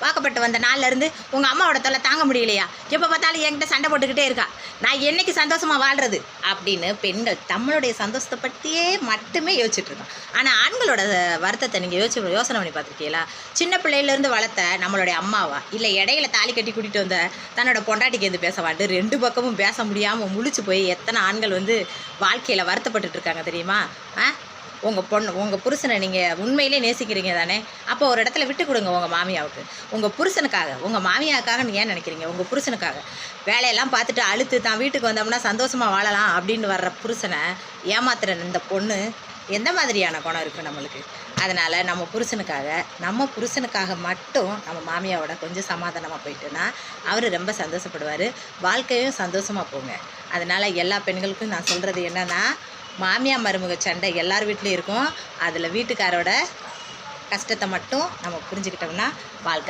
வாக்கப்பட்டு வந்த நாள்லேருந்து உங்கள் அம்மாவோட தொல்லை தாங்க முடியலையா, எப்போ பார்த்தாலும் என்கிட்ட சண்டை போட்டுக்கிட்டே இருக்கா, நான் என்னைக்கு சந்தோஷமாக வாழ்கிறது அப்படின்னு பெண்கள் நம்மளுடைய சந்தோஷத்தை பற்றியே மட்டுமே யோசிச்சுட்ருக்கோம். ஆனால் ஆண்களோட வருத்தத்தை நீங்கள் யோசனை பண்ணி பார்த்துருக்கீங்களா? சின்ன பிள்ளையிலேருந்து வளர்த்த நம்மளுடைய அம்மாவா, இல்லை இடையில தாலி கட்டி கூட்டிகிட்டு வந்த தன்னோட பொண்டாட்டிக்கு எது பேசவாண்டு ரெண்டு பக்கமும் பேச முடியாமல் முழிச்சு போய் எத்தனை ஆண்கள் வாழ்க்கையில் வருத்தப்பட்டுட்டு இருக்காங்க தெரியுமா? உங்கள் புருஷனை நீங்கள் உண்மையிலே நேசிக்கிறீங்க தானே, அப்போ ஒரு இடத்துல விட்டு கொடுங்க உங்கள் மாமியாவுக்கு. உங்கள் புருஷனுக்காக, உங்கள் மாமியாவுக்காக நீங்கள் ஏன் நினைக்கிறீங்க? உங்கள் புருஷனுக்காக வேலையெல்லாம் பார்த்துட்டு அழுத்து தான் வீட்டுக்கு வந்தோம்னா சந்தோஷமாக வாழலாம் அப்படின்னு வர்ற புருஷனை ஏமாத்துற இந்த பொண்ணு எந்த மாதிரியான குணம் இருக்குது நம்மளுக்கு? அதனால் நம்ம புருஷனுக்காக மட்டும் நம்ம மாமியாவோட கொஞ்சம் சமாதானமாக போயிட்டுன்னா அவர் ரொம்ப சந்தோஷப்படுவார், வாழ்க்கையும் சந்தோஷமாக போங்க. அதனால் எல்லா பெண்களுக்கும் நான் சொல்கிறது என்னென்னா, மாமியார் மருமக சண்டை எல்லார் வீட்லேயும் இருக்கும். அதில் வீட்டுக்காரோட கஷ்டத்தை மட்டும் நம்ம புரிஞ்சுக்கிட்டோம்னா வாழ்க்கை